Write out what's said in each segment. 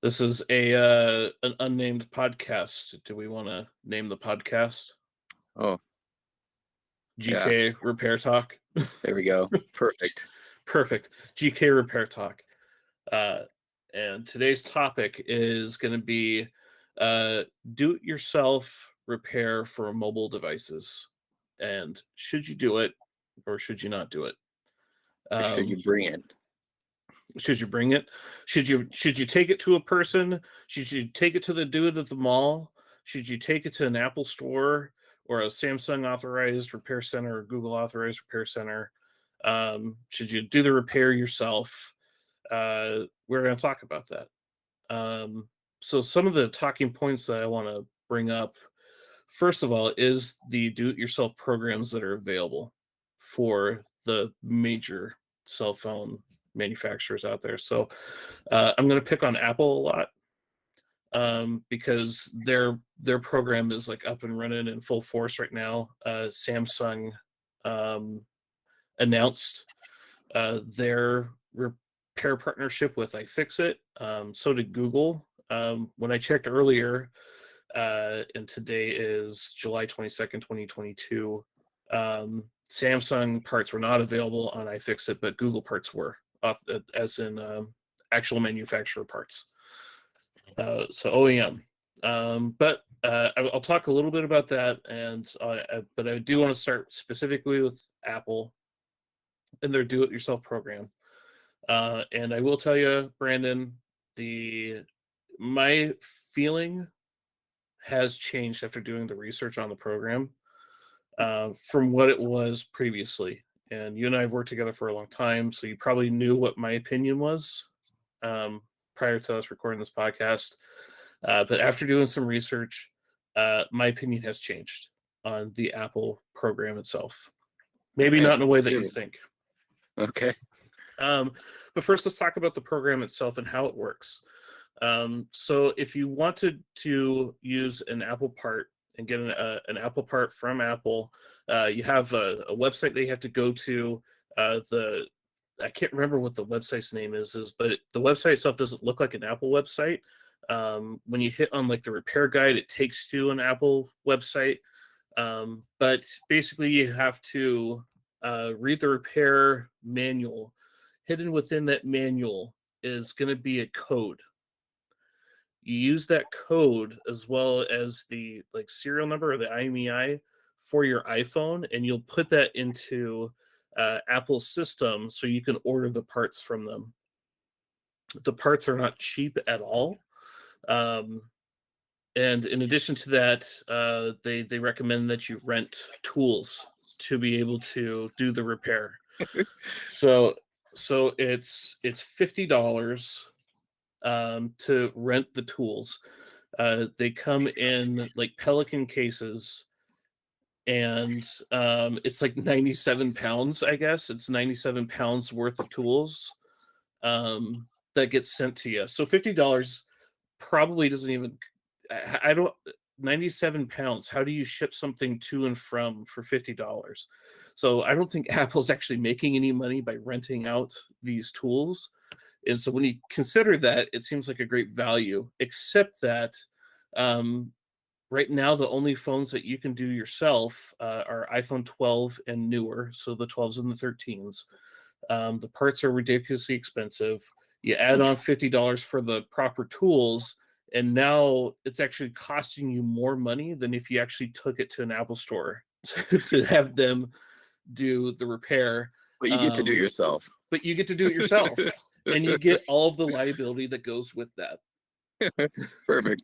This is a an unnamed podcast. Do we want to name the podcast Oh, yeah. GK Repair Talk? There we go. Perfect. Perfect. GK Repair Talk. Uh, and today's topic is going to be do-it-yourself repair for mobile devices. And should you do it or should you not do it? Or should you bring it? Should you bring it? Should you take it to a person? Should you take it to the dude at the mall? Should you take it to an Apple store or a Samsung authorized repair center or Google authorized repair center? Should you do the repair yourself? We're going to talk about that. So some of the talking points that I want to bring up, first of all, is the do-it-yourself programs that are available for the major cell phone manufacturers out there. So I'm going to pick on Apple a lot because their program is like up and running in full force right now. Samsung announced their repair partnership with iFixit. So did Google. When I checked earlier, and today is July 22nd, 2022, Samsung parts were not available on iFixit, but Google parts were, as in actual manufacturer parts. So OEM. But I'll talk a little bit about that, but I do want to start specifically with Apple and their do-it-yourself program. And I will tell you, Brandon, my feeling has changed after doing the research on the program from what it was previously. And you and I have worked together for a long time, so you probably knew what my opinion was prior to us recording this podcast. But after doing some research, my opinion has changed on the Apple program itself. Maybe not in a way that you think. Okay. But first, let's talk about the program itself and how it works. So if you wanted to use an Apple part and get an Apple part from Apple, you have a website that you have to go to. I can't remember what the website's name is, but the website itself doesn't look like an Apple website. When you hit on like the repair guide, it takes to an Apple website. But basically, you have to read the repair manual. Hidden within that manual is going to be a code. You use that code as well as the like serial number or the IMEI for your iPhone, and you'll put that into Apple's system so you can order the parts from them. The parts are not cheap at all. And in addition to that, they recommend that you rent tools to be able to do the repair. So it's $50 to rent the tools. They come in like Pelican cases, and it's like 97 pounds, I guess. It's 97 pounds worth of tools that gets sent to you. So $50 probably doesn't even, I don't, 97 pounds. How do you ship something to and from for $50? So I don't think Apple's actually making any money by renting out these tools. And so when you consider that, it seems like a great value, except that right now the only phones that you can do yourself are iPhone 12 and newer, so the 12s and the 13s. The parts are ridiculously expensive. You add on $50 for the proper tools, and now it's actually costing you more money than if you actually took it to an Apple store to have them do the repair. But you get to do it yourself. But you get to do it yourself. And you get all of the liability that goes with that. Perfect.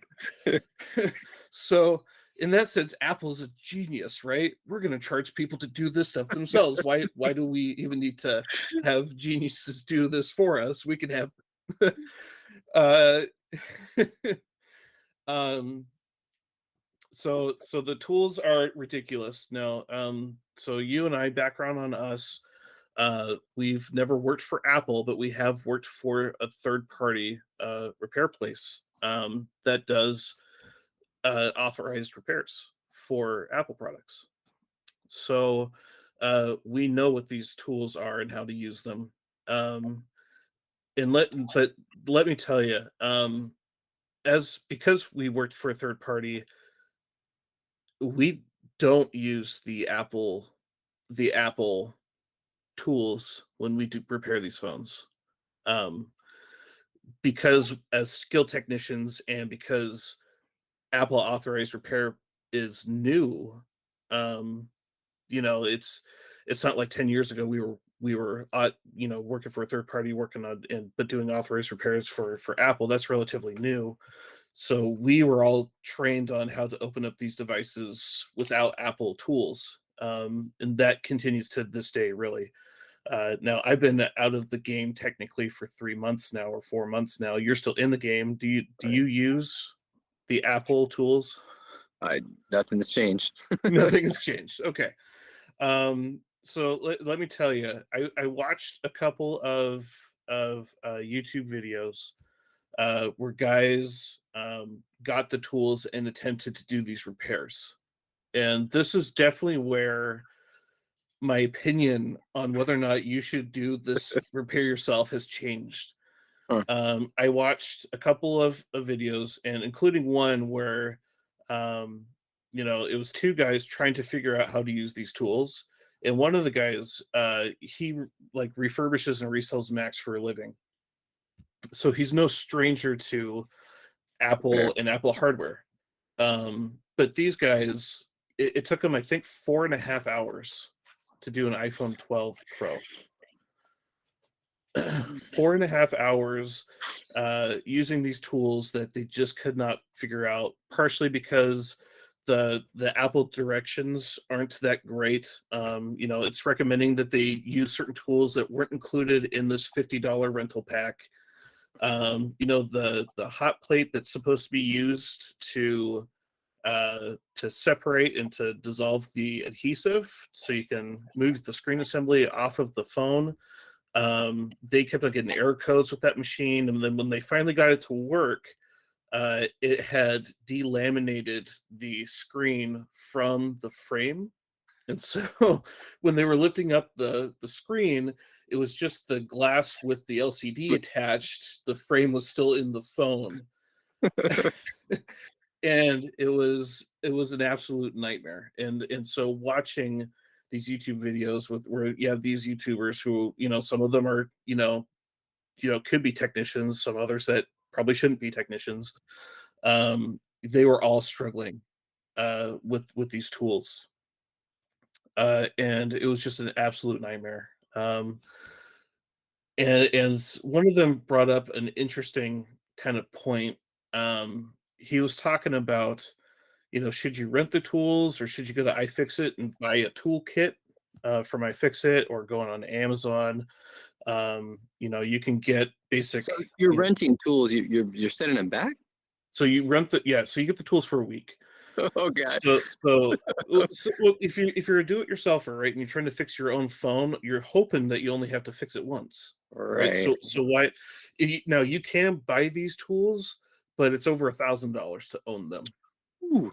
So in that sense, Apple is a genius, right? We're going to charge people to do this stuff themselves. Why do we even need to have geniuses do this for us? We can have so the tools are ridiculous. Now, so you and I, background on us, we've never worked for Apple, but we have worked for a third-party repair place that does authorized repairs for Apple products. So we know what these tools are and how to use them. But let me tell you, because we worked for a third party, we don't use the Apple tools when we do repair these phones. Um, because as skill technicians and because Apple authorized repair is new, um, it's not like 10 years ago we were working for a third party working on and but doing authorized repairs for Apple. That's relatively new. So we were all trained on how to open up these devices without Apple tools. And that continues to this day, really. Now I've been out of the game technically for 3 months now or 4 months now. You're still in the game. Do Right. you use the Apple tools? Nothing's changed. Nothing has changed. Okay. So let me tell you, I watched a couple of YouTube videos where guys got the tools and attempted to do these repairs. And this is definitely where my opinion on whether or not you should do this repair yourself has changed. Huh. I watched a couple of videos, and including one where, um, it was two guys trying to figure out how to use these tools. And one of the guys, he like refurbishes and resells Macs for a living. So he's no stranger to Okay. Apple and Apple hardware. But these guys, it took them, I think, 4.5 hours to do an iPhone 12 Pro. 4.5 hours using these tools that they just could not figure out, partially because the Apple directions aren't that great. It's recommending that they use certain tools that weren't included in this $50 rental pack. The hot plate that's supposed to be used to separate and to dissolve the adhesive so you can move the screen assembly off of the phone. They kept on getting error codes with that machine, and then when they finally got it to work, it had delaminated the screen from the frame. And so when they were lifting up the screen, it was just the glass with the LCD attached. The frame was still in the phone. And it was an absolute nightmare. And so watching these YouTube videos where you have these YouTubers who, some of them are, could be technicians, some others that probably shouldn't be technicians. They were all struggling with these tools. And it was just an absolute nightmare. And one of them brought up an interesting kind of point. He was talking about, should you rent the tools or should you go to iFixit and buy a toolkit from iFixit or going on Amazon? You can get basic. So you're renting tools. You're sending them back. So so you get the tools for a week. Oh God. Well, if you're a do-it-yourselfer, right, and you're trying to fix your own phone, you're hoping that you only have to fix it once, right? Right. So why? Now you can buy these tools, but it's over $1,000 to own them. Ooh.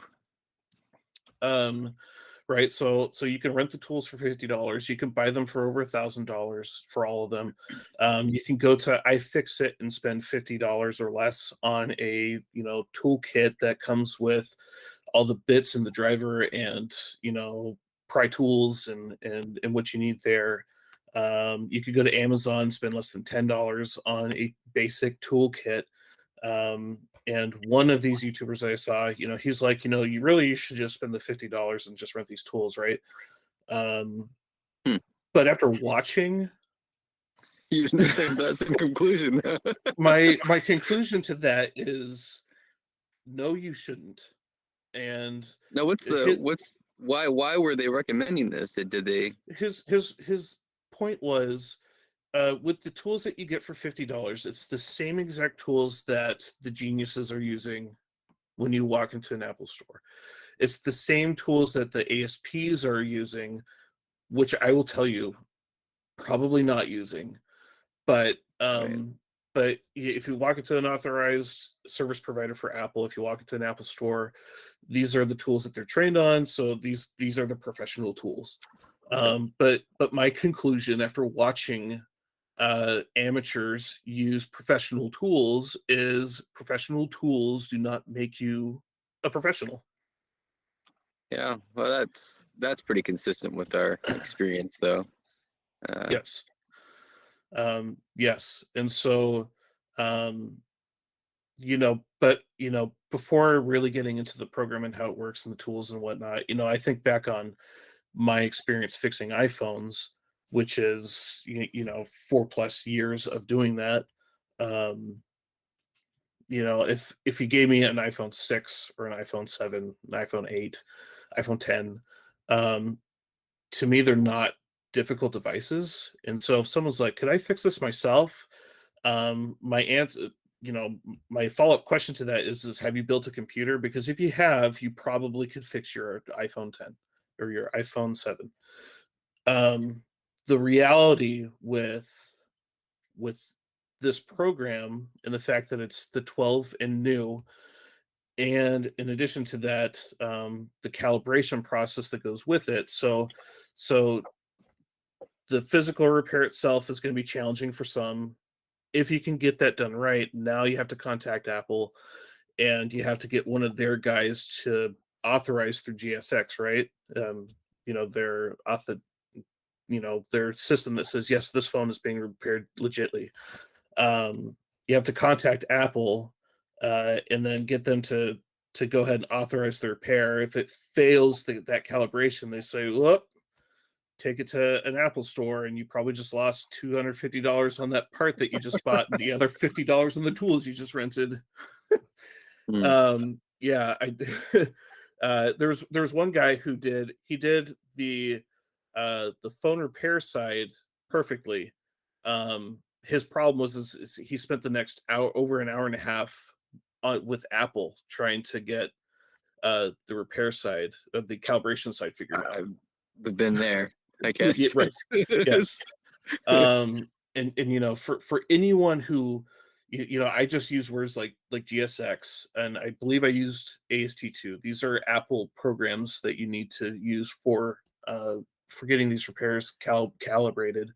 Right. So you can rent the tools for $50. You can buy them for over $1,000 for all of them. You can go to iFixit and spend $50 or less on a toolkit that comes with all the bits and the driver and pry tools and what you need there. You could go to Amazon, spend less than $10 on a basic toolkit. And one of these YouTubers I saw, he's like, you should just spend the $50 and just rent these tools, right? Hmm. But after watching, You didn't say that's in conclusion. my conclusion to that is no, you shouldn't. And Now, why were they recommending this? Did they? his point was, with the tools that you get for $50, it's the same exact tools that the geniuses are using when you walk into an Apple store. It's the same tools that the ASPs are using, which I will tell you, probably not using. But Right. but if you walk into an authorized service provider for Apple, if you walk into an Apple store, these are the tools that they're trained on. So these are the professional tools. Okay. But my conclusion after watching amateurs use professional tools is professional tools do not make you a professional. Yeah, well, that's pretty consistent with our experience, though. Yes. Yes. And so, um, but before really getting into the program and how it works and the tools and whatnot, I think back on my experience fixing iPhones, which is 4+ years of doing that. Um, if you gave me an iPhone 6 or an iPhone 7, an iPhone 8, iPhone 10, um, to me they're not difficult devices. And so if someone's like, "Could I fix this myself?" My answer, my follow-up question to that is have you built a computer? Because if you have, you probably could fix your iPhone 10 or your iPhone 7. Um, the reality with this program and the fact that it's the 12 and new, and in addition to that, the calibration process that goes with it. So the physical repair itself is going to be challenging for some. If you can get that done right, now you have to contact Apple and you have to get one of their guys to authorize through GSX, right? Their their system that says yes, this phone is being repaired legitly. You have to contact Apple and then get them to go ahead and authorize the repair. If it fails that calibration, they say, "Look, take it to an Apple store," and you probably just lost $250 on that part that you just bought, and the other $50 on the tools you just rented. Mm. Yeah, there's one guy who did the phone repair side perfectly. His problem was is he spent the next hour, over an hour and a half, with Apple trying to get the repair side of the calibration side figured out. I've been there, I Yeah, guess. right. Yes. And for anyone who I just use words like GSX, and I believe I used AST2. These are Apple programs that you need to use for getting these repairs calibrated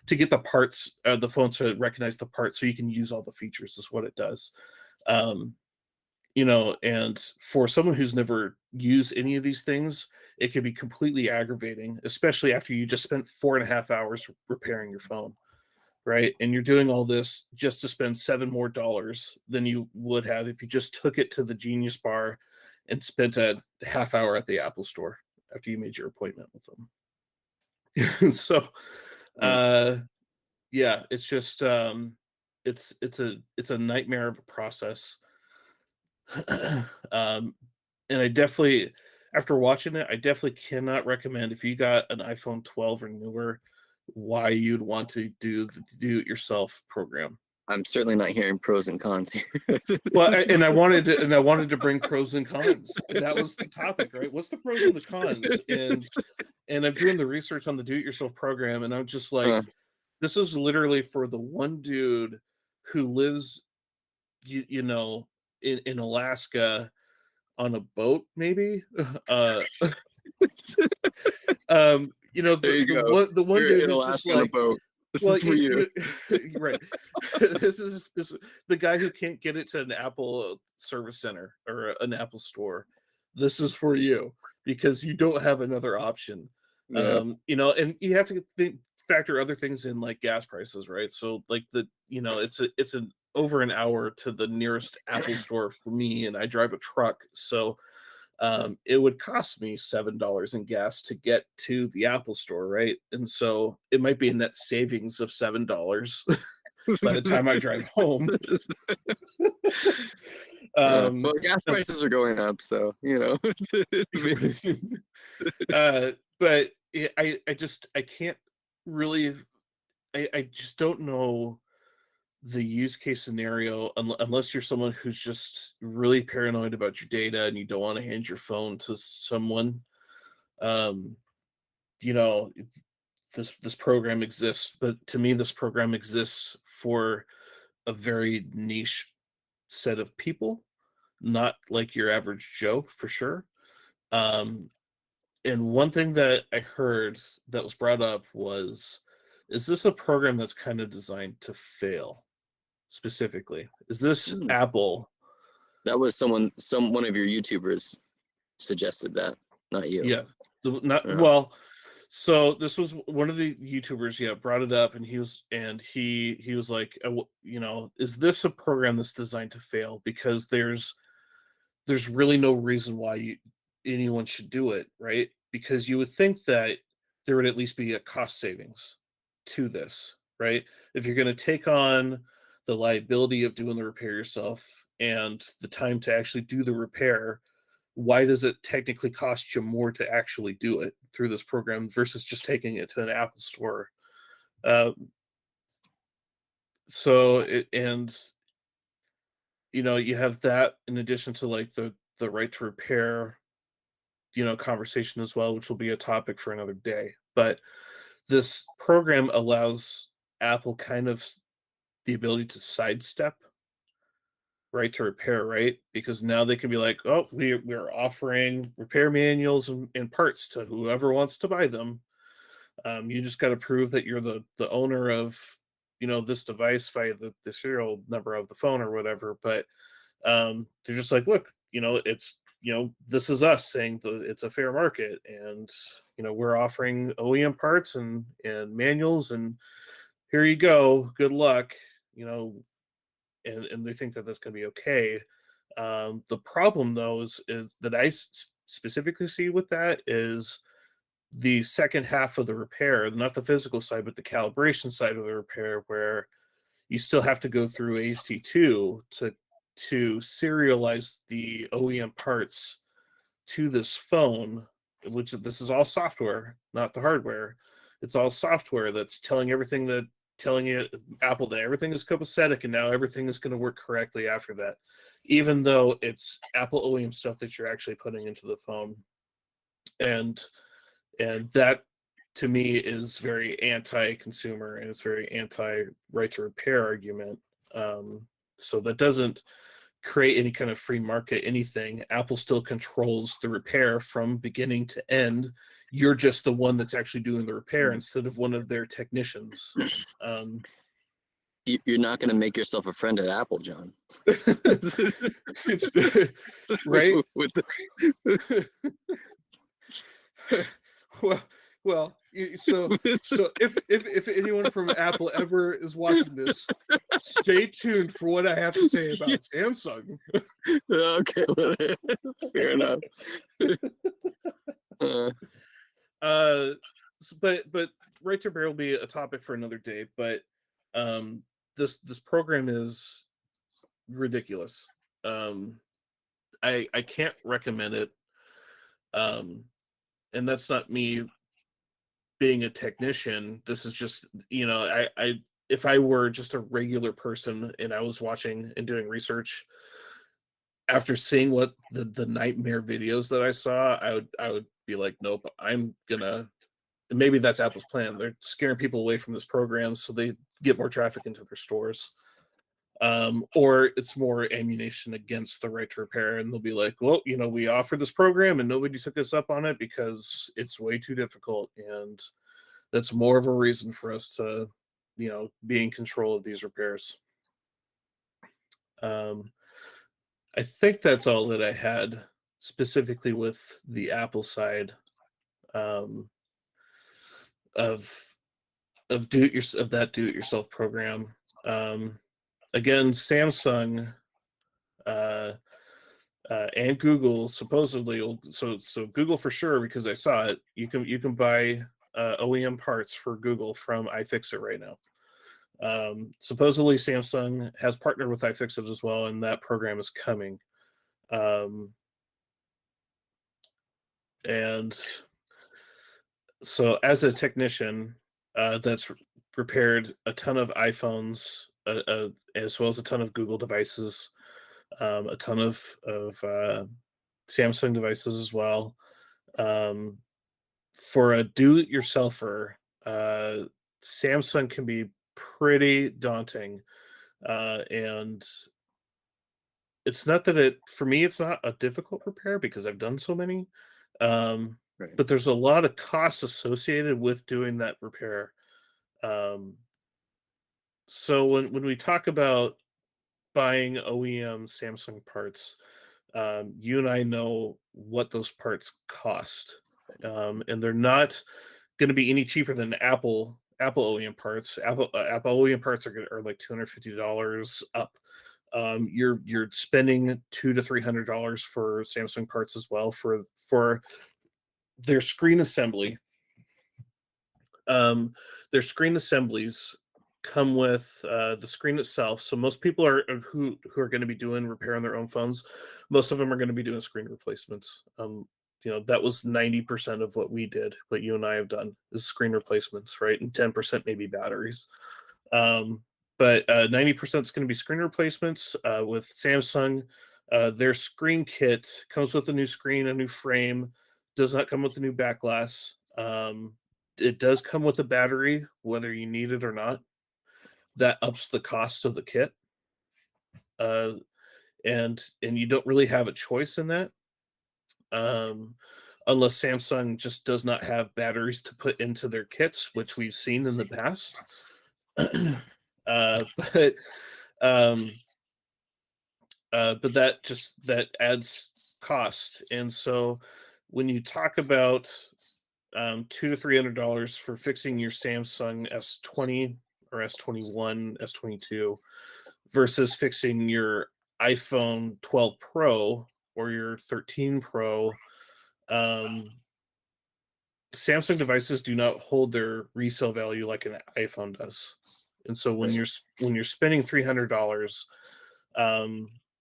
to get the parts, the phone to recognize the parts so you can use all the features is what it does. um and for someone who's never used any of these things, it can be completely aggravating, especially after you just spent 4.5 hours repairing your phone, right? And you're doing all this just to spend $7 more than you would have if you just took it to the Genius Bar and spent a half hour at the Apple store after you made your appointment with them. So, Mm. uh, yeah, it's just it's a nightmare of a process. um, and I definitely, after watching it, I definitely cannot recommend if you got an iPhone 12 or newer, why you'd want to do the do-it-yourself program. I'm certainly not hearing pros and cons here. Well, and I wanted to bring pros and cons. That was the topic, right? What's the pros and the cons? And I'm doing the research on the do-it-yourself program, and I'm just like, Uh, this is literally for the one dude who lives, you know, in Alaska on a boat, maybe. Uh, there you go. the one You're dude in who's just Alaska on a like, boat. This well, is for you. right. This the guy who can't get it to an Apple service center or an Apple store. This is for you because you don't have another option. Yeah. And you have to factor other things in like gas prices, right? So like it's an over an hour to the nearest Apple store for me, and I drive a truck, so it would cost me $7 in gas to get to the Apple store, right? And so it might be a net savings of $7 by the time I drive home. Well, um, gas prices are going up, so but I can't really, I just don't know the use case scenario unless you're someone who's just really paranoid about your data and you don't want to hand your phone to someone. um you know this program exists, but to me this program exists for a very niche set of people, not like your average Joe for sure. um and one thing that I heard that was brought up was is this a program that's kind of designed to fail specifically? Is this Apple? That was one of your YouTubers suggested that, not you. Yeah, not Yeah. well. So this was one of the YouTubers, brought it up, and he was like, is this a program that's designed to fail? Because there's really no reason why anyone should do it, right? Because you would think that there would at least be a cost savings to this, right? If you're going to take on the liability of doing the repair yourself and the time to actually do the repair, why does it technically cost you more to actually do it through this program versus just taking it to an Apple store? You have that in addition to like the right to repair, conversation as well, which will be a topic for another day. But this program allows Apple kind of the ability to sidestep right to repair, right? Because now they can be like, oh, we're offering repair manuals and parts to whoever wants to buy them. You just got to prove that you're the owner of this device via the serial number of the phone or whatever. But they're just like, look, it's this is us saying that it's a fair market, and we're offering OEM parts and manuals, and here you go, good luck, and they think that that's going to be okay. The problem though is that I specifically see with that is the second half of the repair, not the physical side, but the calibration side of the repair, where you still have to go through AST2 to serialize the OEM parts to this phone, which this is all software, not the hardware. It's all software that's telling you Apple that everything is copacetic and now everything is going to work correctly after that, even though it's Apple OEM stuff that you're actually putting into the phone. And that to me is very anti-consumer, and it's very anti-right to repair argument. So that doesn't create any kind of free market anything. Apple still controls the repair from beginning to end. You're just the one that's actually doing the repair instead of one of their technicians. You're not going to make yourself a friend at Apple, John. Right? Well, so if anyone from Apple ever is watching this, stay tuned for what I have to say about Samsung. Okay, well, fair enough. But right to repair will be a topic for another day. But this program is ridiculous. I can't recommend it. And that's not me being a technician. This is just, I if I were just a regular person and I was watching and doing research, after seeing what the nightmare videos that I saw, I would be like, nope, I'm gonna. And maybe that's Apple's plan. They're scaring people away from this program so they get more traffic into their stores. Or it's more ammunition against the right to repair, and they'll be like, well, we offer this program and nobody took us up on it because it's way too difficult, and that's more of a reason for us to be in control of these repairs. I think that's all that I had specifically with the Apple side of that do-it-yourself program. Again, Samsung and Google supposedly so Google for sure, because I saw it. You can buy OEM parts for Google from iFixit right now. Supposedly Samsung has partnered with iFixit as well, and that program is coming. And so as a technician that's repaired a ton of iPhones, as well as a ton of Google devices, a ton of Samsung devices as well. For a do-it-yourselfer, Samsung can be pretty daunting, and it's not that for me it's not a difficult repair because I've done so many, Right. but there's a lot of costs associated with doing that repair. Um, so when we talk about buying OEM Samsung parts, you and I know what those parts cost, and they're not going to be any cheaper than Apple OEM parts. Apple OEM parts are like $250 up. You're spending $200 to $300 for Samsung parts as well for their screen assembly. Um, their screen assemblies come with the screen itself. So most people who are going to be doing repair on their own phones, most of them are going to be doing screen replacements. That was 90% of what we did, what you and I have done is screen replacements, right? And 10% maybe batteries. Um, but 90% is going to be screen replacements with Samsung. Their screen kit comes with a new screen, a new frame, does not come with a new back glass. It does come with a battery, whether you need it or not. That ups the cost of the kit, uh, and you don't really have a choice in that, um, unless Samsung just does not have batteries to put into their kits, which we've seen in the past. But um, but that adds cost, and so when you talk about $200 to $300 for fixing your Samsung S20 or S21, S22 versus fixing your iPhone 12 Pro or your 13 Pro. Samsung devices do not hold their resale value like an iPhone does, and so when you're spending $300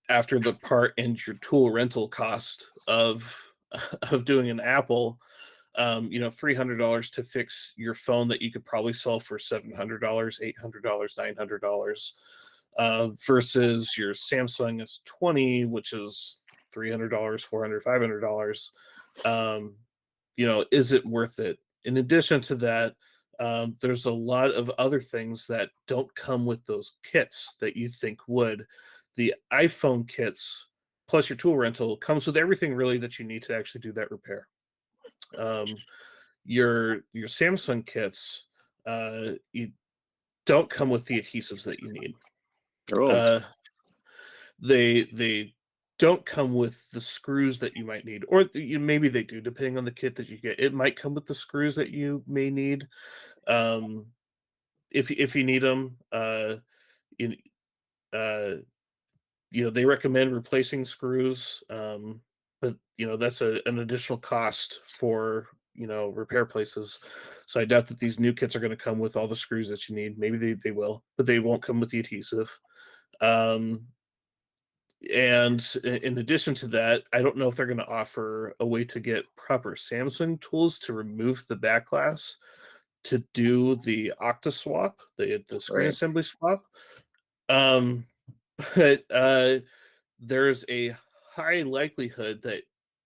after the part and your tool rental cost of doing an Apple, $300 to fix your phone that you could probably sell for $700, $800, $900, versus your Samsung S20, which is $300, $400, $500. Is it worth it? In addition to that, there's a lot of other things that don't come with those kits that you think would. The iPhone kits plus your tool rental comes with everything really that you need to actually do that repair. Your Samsung kits, you don't come with the adhesives that you need. Oh, They don't come with the screws that you might need, or maybe they do, depending on the kit that you get. It might come with the screws that you may need, if you need them. In, uh, they recommend replacing screws, but that's an additional cost for repair places. So I doubt that these new kits are going to come with all the screws that you need. Maybe they will, but they won't come with the adhesive. And in addition to that, I don't know if they're going to offer a way to get proper Samsung tools to remove the back glass to do the Octa swap, the screen right. assembly swap. Um, but there's a high likelihood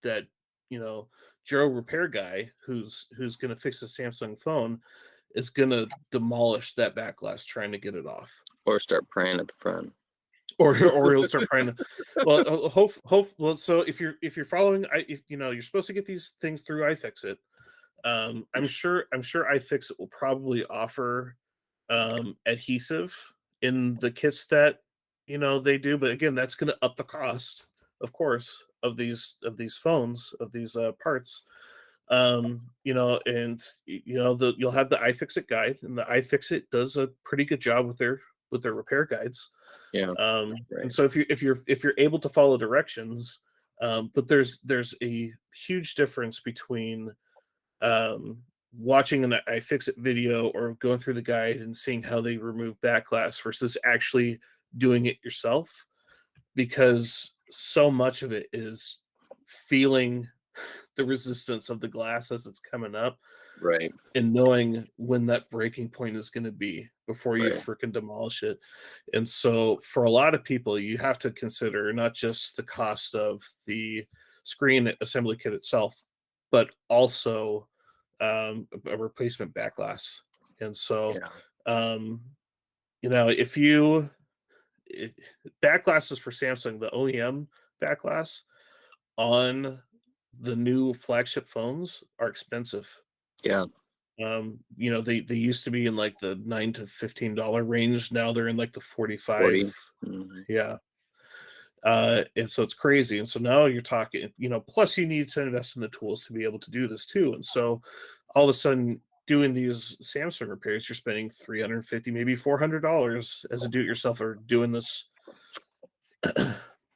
that Joe repair guy who's going to fix a Samsung phone is going to demolish that back glass trying to get it off, Or start praying at the front. or he'll start trying to. Well, well. So if you're following, you're supposed to get these things through iFixit. I'm sure iFixit will probably offer adhesive in the kits that they do, but again, that's going to up the cost, of course, of these phones, of these parts. And you'll have the iFixit guide, and the iFixit does a pretty good job with their repair guides. Yeah. And Right. so if you're able to follow directions, but there's a huge difference between watching an iFixit video or going through the guide and seeing how they remove back glass versus actually doing it yourself, because so much of it is feeling the resistance of the glass as it's coming up Right. and knowing when that breaking point is going to be before you Right. freaking demolish it. And so for a lot of people, you have to consider not just the cost of the screen assembly kit itself, but also a replacement back glass. And so, Yeah. if back glasses for Samsung, the OEM back glass on the new flagship phones are expensive. Yeah. They used to be in like the $9 to $15 range. Now they're in like the 45. 40. Mhm. Yeah. And so it's crazy. And so now you're talking, plus you need to invest in the tools to be able to do this too. And so all of a sudden, doing these Samsung repairs, you're spending $350, maybe $400 as a do-it-yourselfer doing this.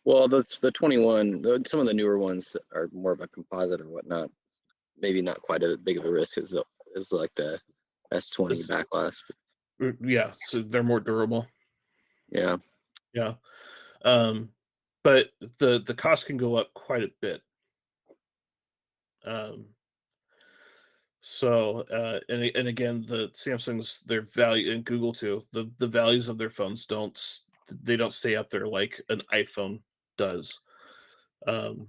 Well, the 21, some of the newer ones are more of a composite or whatnot. Maybe not quite as big of a risk as like the S20 back glass. Yeah, so they're more durable. Yeah. Yeah. But the cost can go up quite a bit. And again, the Samsung's, their value, and Google too, the values of their phones don't stay up there like an iPhone does. And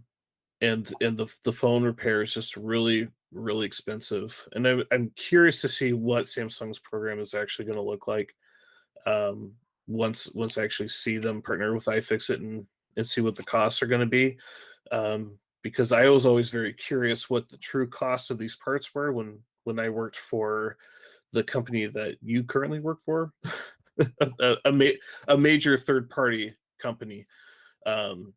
the phone repair is just really, really expensive. And I'm curious to see what Samsung's program is actually going to look like once I actually see them partner with iFixit and see what the costs are going to be. Because I was always very curious what the true cost of these parts were when I worked for the company that you currently work for, a major third party company, and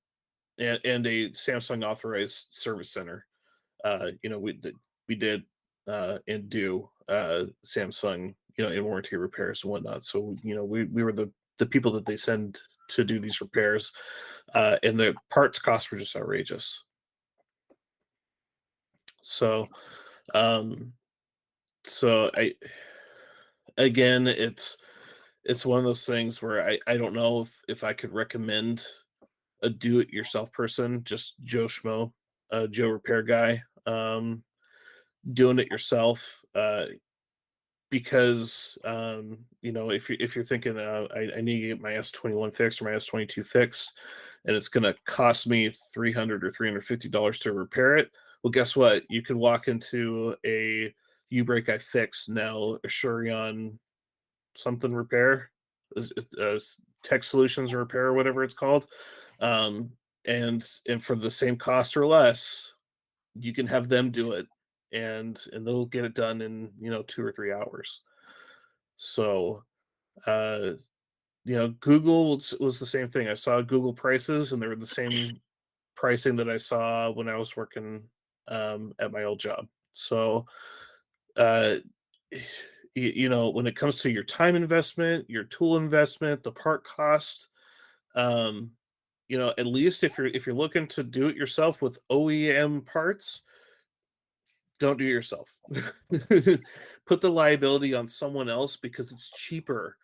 a Samsung authorized service center. We did and do Samsung, in warranty repairs and whatnot. So we were the people that they send to do these repairs, and the parts costs were just outrageous. So, I again, it's one of those things where I don't know if I could recommend a do-it-yourself person, just Joe Schmo, Joe Repair guy, doing it yourself, because if you're thinking I need to get my S21 fixed or my S22 fixed, and it's going to cost me $300 or $350 to repair it. Well, guess what? You can walk into a U-Break I Fix now, Assurion something repair, Tech Solutions Repair, or whatever it's called, and for the same cost or less, you can have them do it, and they'll get it done in 2 or 3 hours. So Google was the same thing. I saw Google prices, and they were the same pricing that I saw when I was working at my old job. So uh when it comes to your time investment, your tool investment, the part cost, at least if you're looking to do it yourself with OEM parts, don't do it yourself. Put the liability on someone else, because it's cheaper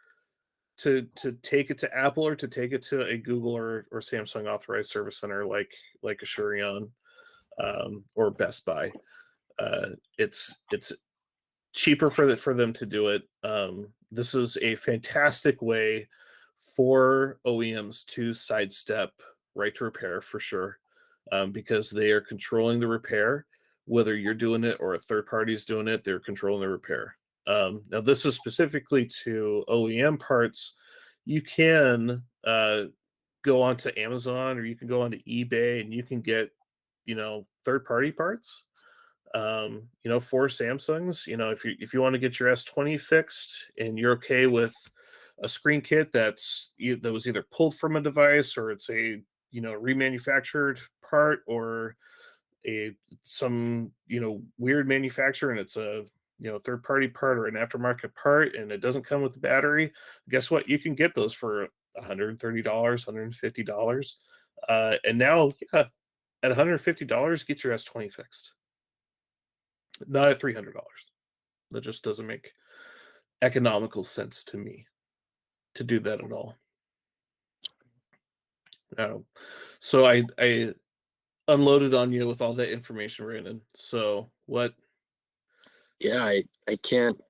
to take it to Apple or to take it to a Google or Samsung authorized service center like Assurion, or Best Buy. It's cheaper for them to do it. This is a fantastic way for OEMs to sidestep right to repair, for sure, because they are controlling the repair. Whether you're doing it or a third party is doing it, they're controlling the repair. Now, this is specifically to OEM parts. You can go onto Amazon, or you can go onto eBay, and you can get third party parts, for Samsungs. If you want to get your S20 fixed and you're okay with a screen kit that was either pulled from a device, or it's a remanufactured part, or some weird manufacturer, and it's a third party part or an aftermarket part, and it doesn't come with the battery, guess what? You can get those for $130, $150. And now, yeah, at $150, get your S20 fixed. Not at $300. That just doesn't make economical sense to me to do that at all. So I unloaded on you with all that information, Brandon. So what? Yeah, I can't.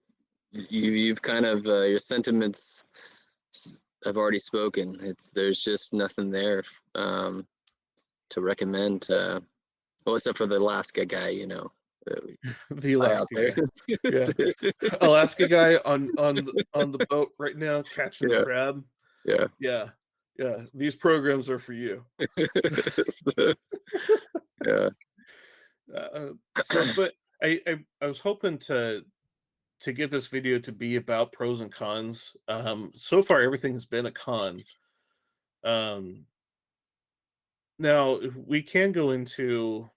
You've kind of your sentiments have already spoken. There's just nothing there to recommend. Well, except for the Alaska guy, The Alaska guy. Yeah. Alaska guy on the boat right now catching the crab. Yeah. These programs are for you. Yeah. But I was hoping to to get this video to be about pros and cons. So far, everything has been a con. Um, Now we can go into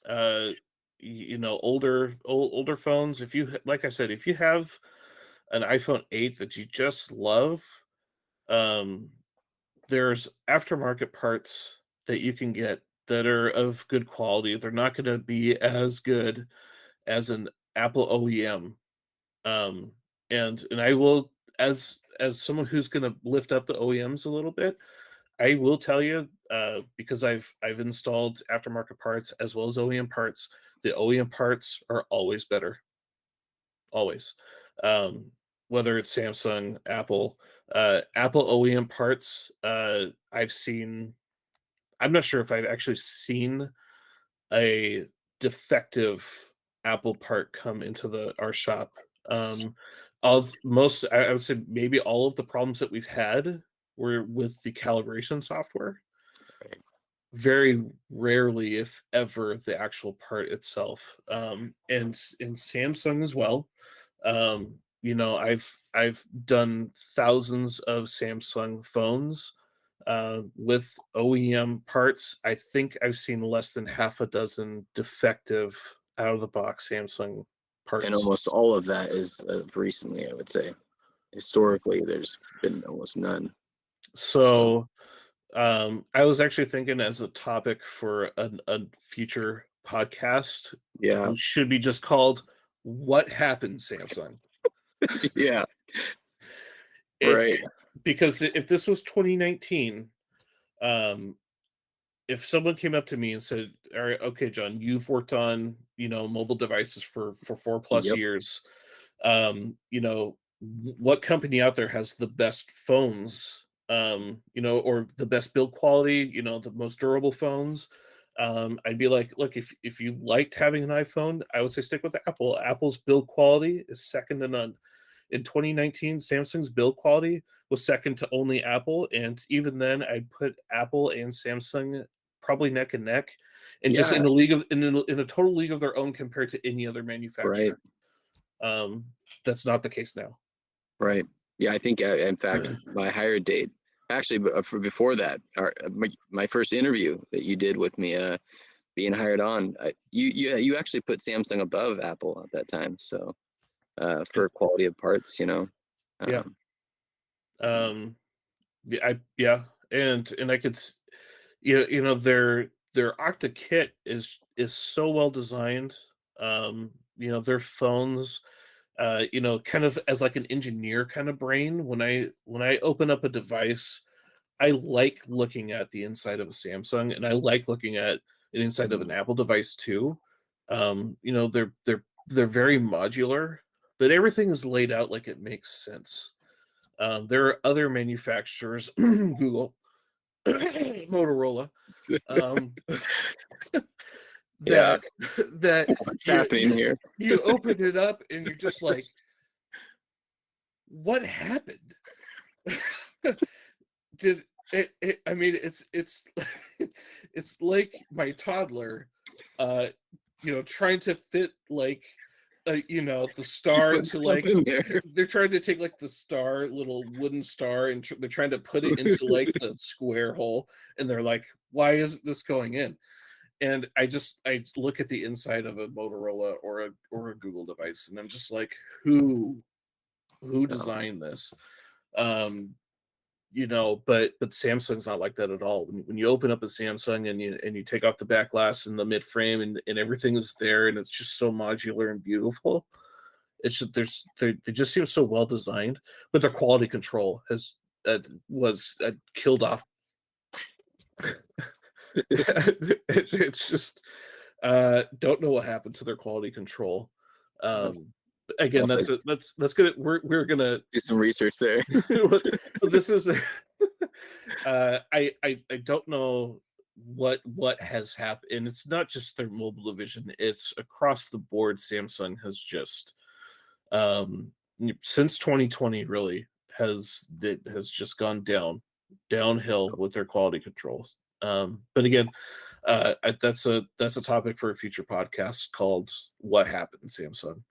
older phones. If you like I said, if you have an iPhone 8 that you just love, um, there's aftermarket parts that you can get that are of good quality. They're not going to be as good as an Apple OEM. Um, and I will, as someone who's going to lift up the OEMs a little bit, I will tell you, because I've installed aftermarket parts as well as OEM parts. The OEM parts are always better, always. Um, Whether it's Samsung, Apple, Apple OEM parts, I've seen. I'm not sure if I've actually seen a defective Apple part come into the our shop. Of most, I would say maybe all of the problems that we've had were with the calibration software. Right. Very rarely, if ever, the actual part itself. And in Samsung as well. I've done thousands of Samsung phones with OEM parts. I think I've seen less than half a dozen defective out of the box Samsung And parts. almost all of that is recently, I would say. Historically, there's been almost none. So I was actually thinking as a topic for a future podcast, Yeah. should be just called "What Happened, Samsung?" Yeah. If Right. Because if this was 2019, um, if someone came up to me and said, "All right, okay, John, you've worked on mobile devices for 4+ Yep. years. What company out there has the best phones? Or the best build quality? The most durable phones." I'd be like, "Look, if you liked having an iPhone, I would say stick with Apple. Apple's build quality is second to none." In 2019, Samsung's build quality was second to only Apple, and even then, I'd put Apple and Samsung probably neck and neck, and just in Yeah. the league of in a total league of their own compared to any other Right. manufacturer. Um, that's not the case now. Right. Yeah. I think, in fact, my hire date, actually, before that, my first interview that you did with me, being hired on, you actually put Samsung above Apple at that time. So, for quality of parts, Yeah. um, Yeah, and I could, their Octa kit is so well designed. Their phones, kind of as like an engineer kind of brain. When I open up a device, I like looking at the inside of a Samsung, and I like looking at an inside of an Apple device too. They're very modular, but everything is laid out like it makes sense. There are other manufacturers, Google, Motorola, um, yeah, that that what's you happening here? you open it up and you're just like, what happened? Did I mean, it's it's like my toddler, trying to fit like the star Put into stuff like in there. they're trying to take like the star little wooden star and they're trying to put it into like the square hole, and they're like, why is this going in? And I look at the inside of a Motorola or a Google device, and I'm just like, who No, designed this? um but Samsung's not like that at all. When you open up a Samsung and you take off the back glass and the mid frame, and everything is there, and it's just so modular and beautiful. It's just they just seem so well designed, but their quality control has was killed off. It's just don't know what happened to their quality contrul. no. Again, Well, that's gonna we're gonna do some research there. this is I don't know what has happened, and it's not just their mobile division, it's across the board. Samsung has just since 2020 really has just gone downhill with their quality controls. But again, that's a topic for a future podcast called "What Happened, Samsung."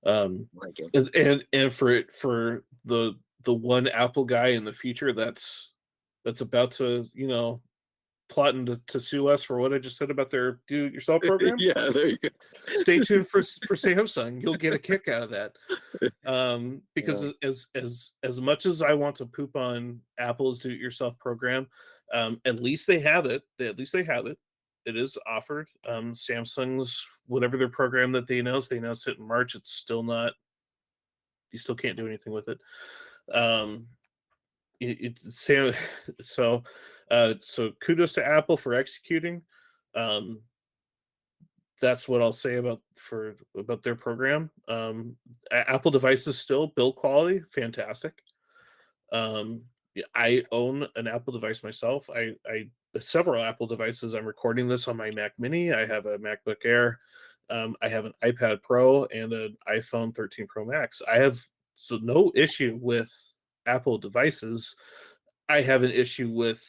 Like it. And for the one Apple guy in the future that's about to, plotting to sue us for what I just said about their do-it-yourself program. Yeah, there you go. Stay tuned for Samsung. You'll get a kick out of that. Because Yeah. as much as I want to poop on Apple's do-it-yourself program, at least they have it. At least they have it. It is offered. Samsung's whatever their program that they announced it in March. It's still not. You still can't do anything with it. It's Sam. So, so kudos to Apple for executing. That's what I'll say about their program. Apple devices still build quality, fantastic. Yeah, I own an Apple device myself. I several Apple devices. I'm recording this on my Mac Mini. I have a MacBook Air. I have an iPad Pro and an iPhone 13 Pro Max. I have no issue with Apple devices. I have an issue with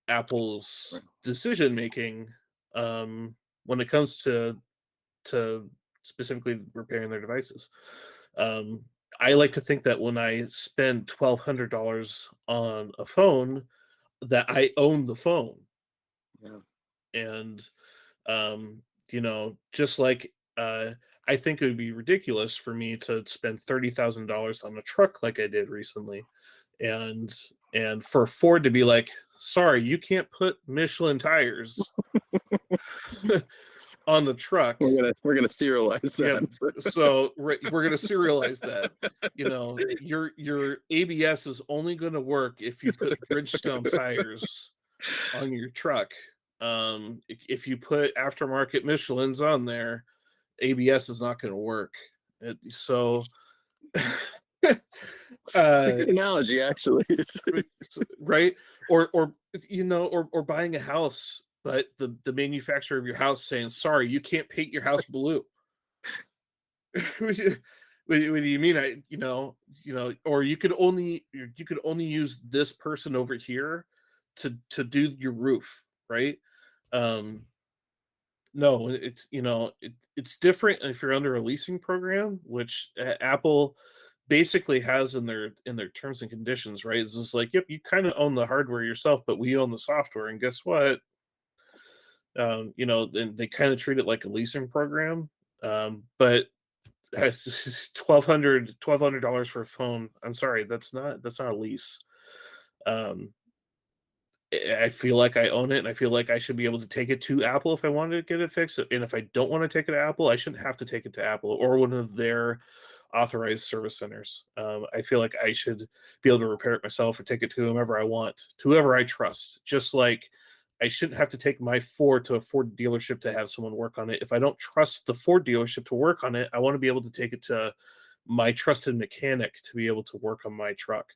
Apple's decision making when it comes to specifically repairing their devices. I like to think that when I spend $1,200 on a phone, that I own the phone. Yeah. And just like I think it would be ridiculous for me to spend $30,000 on a truck like I did recently, and for Ford to be like, sorry, you can't put Michelin tires on the truck. We're gonna serialize that. Yeah, so we're gonna serialize that. Your ABS is only going to work if you put Bridgestone tires on your truck. If you put aftermarket Michelin's on there, ABS is not going to work. So, It's a good analogy, actually. right? Or buying a house, but the manufacturer of your house saying, "Sorry, you can't paint your house blue." What do you mean? Or you could only use this person over here to do your roof, right? No, it's different if you're under a leasing program, which Apple basically has in their terms and conditions, right? It's just like, yep, you kind of own the hardware yourself, but we own the software, and guess what? Then they kind of treat it like a leasing program, but $1,200 for a phone. I'm sorry, that's not a lease. I feel like I own it, and I feel like I should be able to take it to Apple if I wanted to get it fixed. And if I don't want to take it to Apple, I shouldn't have to take it to Apple or one of their authorized service centers. I feel like I should be able to repair it myself or take it to whomever I want, to whoever I trust. Just like I shouldn't have to take my Ford to a Ford dealership to have someone work on it. If I don't trust the Ford dealership to work on it, I want to be able to take it to my trusted mechanic to be able to work on my truck.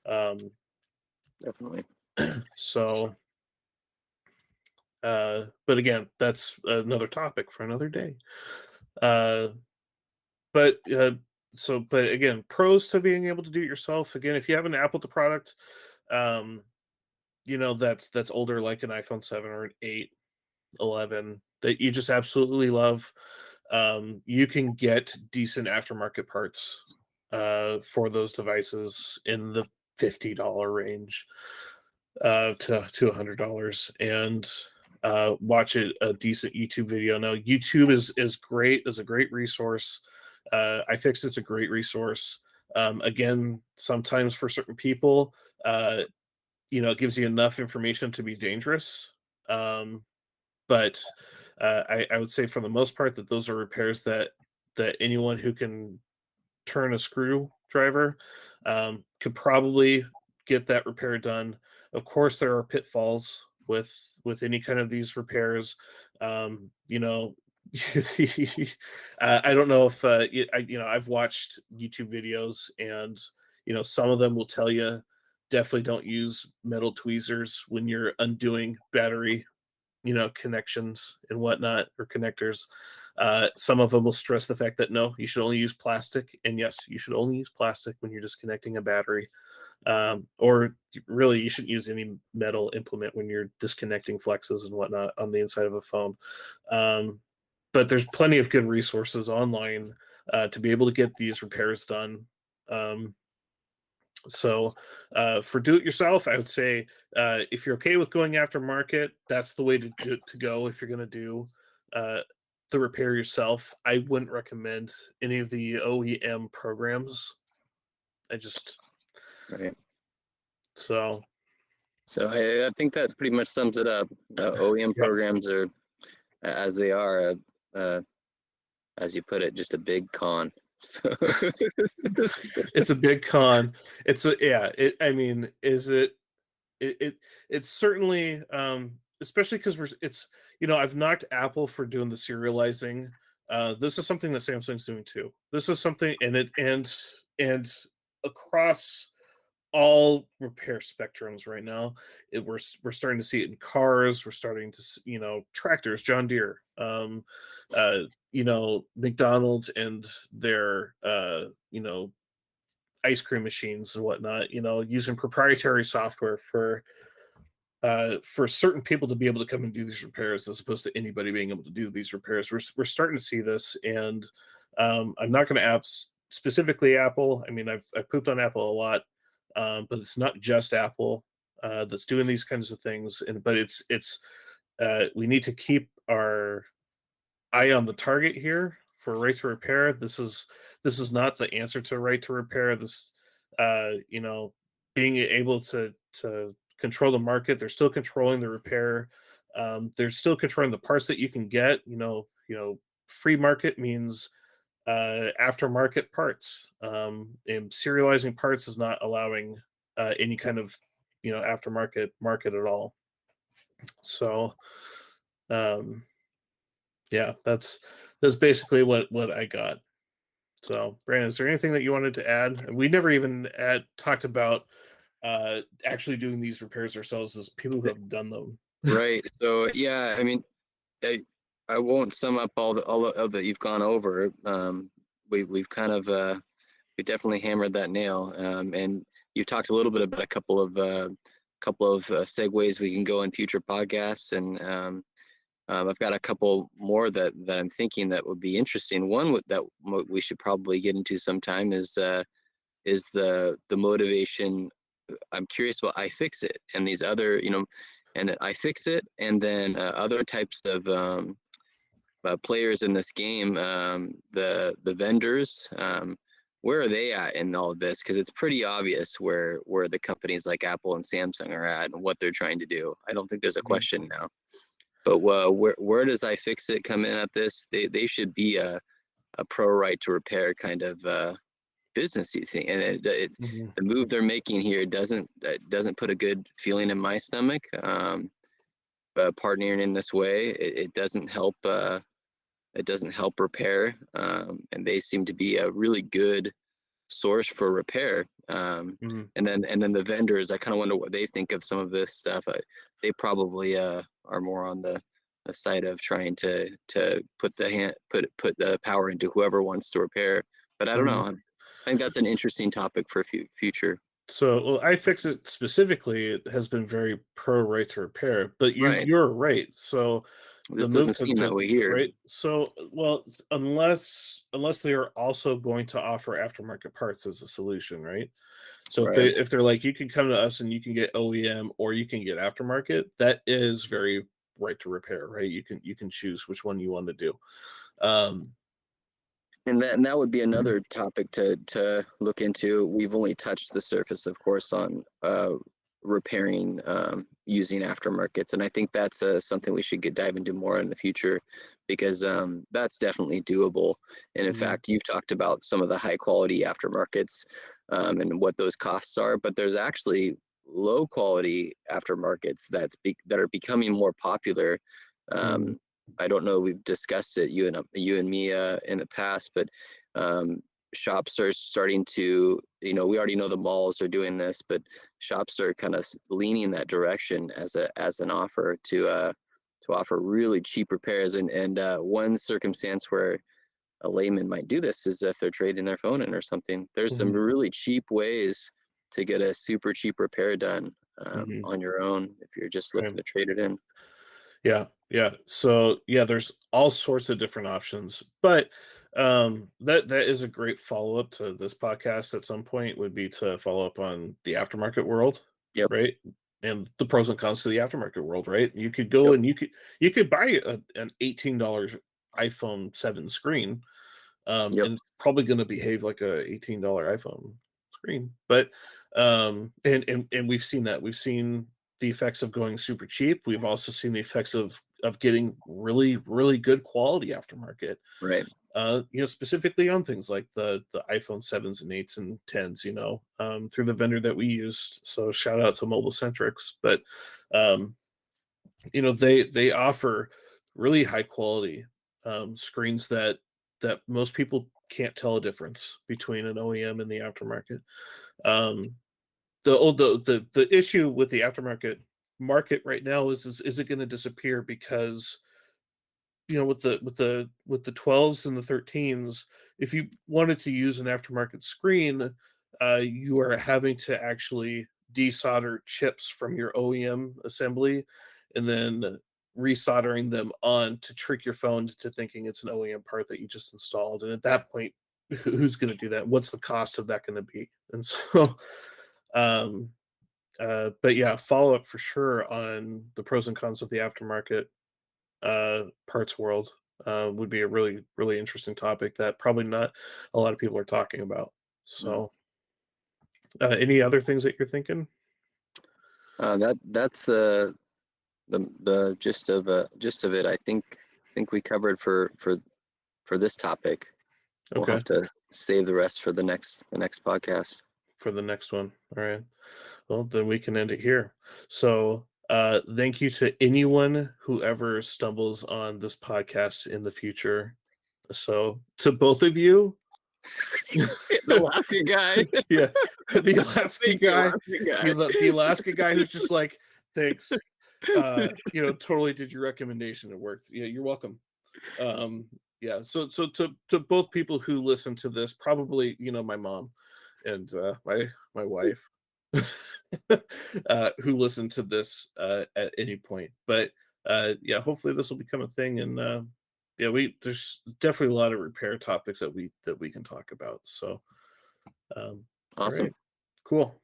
Definitely. So, but again, that's another topic for another day. But again, pros to being able to do it yourself. Again, if you have an Apple product, that's older, like an iPhone 7 or an 8, 11, that you just absolutely love, you can get decent aftermarket parts for those devices in the $50 range to $100, and watch a decent YouTube video. Now, YouTube is great, is a great resource. iFixit's a great resource. Again, sometimes for certain people, it gives you enough information to be dangerous. But I would say for the most part that those are repairs that anyone who can turn a screwdriver could probably get that repair done. Of course, there are pitfalls with any kind of these repairs. I don't know if I've watched YouTube videos, and some of them will tell you definitely don't use metal tweezers when you're undoing battery connections and whatnot, or connectors. Some of them will stress the fact that no, you should only use plastic, and yes, you should only use plastic when you're disconnecting a battery. Or really, you shouldn't use any metal implement when you're disconnecting flexes and whatnot on the inside of a phone. But there's plenty of good resources online to be able to get these repairs done. Um, so for do-it-yourself, I would say if you're okay with going aftermarket, that's the way to go if you're going to do uh, the repair yourself. I wouldn't recommend any of the OEM programs. I just Right. so So I think that pretty much sums it up. OEM yeah, programs are, as they are, as you put it, just a big con. So it's a big con. It's a yeah. I mean, is it? It's certainly especially because it's I've knocked Apple for doing the serializing. This is something that Samsung's doing too. This is something and across all repair spectrums right now. We're starting to see it in cars. We're starting to tractors, John Deere, McDonald's and their ice cream machines and whatnot. Using proprietary software for certain people to be able to come and do these repairs as opposed to anybody being able to do these repairs. We're starting to see this, and I'm not going to specifically Apple. I mean, I've pooped on Apple a lot, but it's not just Apple that's doing these kinds of things. But it's we need to keep our eye on the target here for right to repair. This is not the answer to right to repair. This being able to control the market. They're still controlling the repair. They're still controlling the parts that you can get. Free market means aftermarket parts. And serializing parts is not allowing any kind of aftermarket market at all. So um, yeah, that's basically what I got. So Brandon, is there anything that you wanted to add? We never even talked about actually doing these repairs ourselves as people who have done them. right. So yeah, I mean, I I won't sum up all that you've gone over. We've kind of we definitely hammered that nail. And you talked a little bit about a couple of segues we can go in future podcasts, and I've got a couple more that I'm thinking that would be interesting. One that we should probably get into sometime is the motivation. I'm curious about iFixit and these other, and iFixit, and then other types of players in this game, the vendors. Where are they at in all of this? Because it's pretty obvious where the companies like Apple and Samsung are at and what they're trying to do. I don't think there's a question now. But where does iFixit come in at this? They should be a pro right to repair kind of businessy thing, and the move they're making here doesn't put a good feeling in my stomach. Partnering in this way, it doesn't help. It doesn't help repair, and they seem to be a really good source for repair. And then the vendors, I kind of wonder what they think of some of this stuff. They probably are more on the side of trying to put the power into whoever wants to repair. But I don't know. I think that's an interesting topic for future. So, well, iFixit specifically has been very pro right to repair, but Right. you're right. So the This move doesn't seem that to way here. right. So, well, unless they are also going to offer aftermarket parts as a solution, right? So Right. if they're like, you can come to us and you can get OEM or you can get aftermarket, that is very right to repair, right? You can choose which one you want to do. And that would be another topic to look into. We've only touched the surface, of course, on repairing using aftermarkets, and I think that's something we should dive into more in the future, because that's definitely doable. And in fact, you've talked about some of the high quality aftermarkets and what those costs are, but there's actually low quality aftermarkets that are becoming more popular. I don't know, we've discussed it, you and me, in the past, but shops are starting to, we already know the malls are doing this, but shops are kind of leaning in that direction as an offer to offer really cheap repairs. And one circumstance where a layman might do this is if they're trading their phone in or something. There's some really cheap ways to get a super cheap repair done on your own if you're just looking to trade it in. Yeah. So yeah, there's all sorts of different options, but That is a great follow-up to this podcast at some point, would be to follow up on the aftermarket world, Yep. right? And the pros and cons to the aftermarket world, right? You could go Yep. and you could buy an $18 iPhone 7 screen, Yep. and it's probably going to behave like a $18 iPhone screen. But and we've seen that. We've seen the effects of going super cheap. We've also seen the effects of getting really, really good quality aftermarket. Right. Specifically on things like the iPhone 7s and 8s and 10s, through the vendor that we used. So shout out to Mobile Centrics. But um, they offer really high quality screens that most people can't tell a difference between an OEM and the aftermarket. Um, the issue with the aftermarket market right now is it going to disappear? Because with the 12s and the 13s, if you wanted to use an aftermarket screen, you are having to actually desolder chips from your OEM assembly and then resoldering them on to trick your phone to thinking it's an OEM part that you just installed. And at that point, who's going to do that? What's the cost of that going to be? And so, um, but yeah, follow up for sure on the pros and cons of the aftermarket parts world would be a really, really interesting topic that probably not a lot of people are talking about. Mm. So, any other things that you're thinking? That's the gist of it. I think we covered for this topic. We'll Okay, have to save the rest for the next podcast. for the next one. All right. Well, then we can end it here. So, thank you to anyone who ever stumbles on this podcast in the future. So, to both of you, The Alaska guy. yeah, the Alaska Thank you, guy, Alaska guy. the Alaska guy who's just like, thanks. Totally did your recommendation. It worked. Yeah, you're welcome. Yeah. So to both people who listen to this, probably my mom and my wife, who listen to this at any point. But yeah, hopefully this will become a thing. And yeah, there's definitely a lot of repair topics that we can talk about. So all Awesome. right, cool.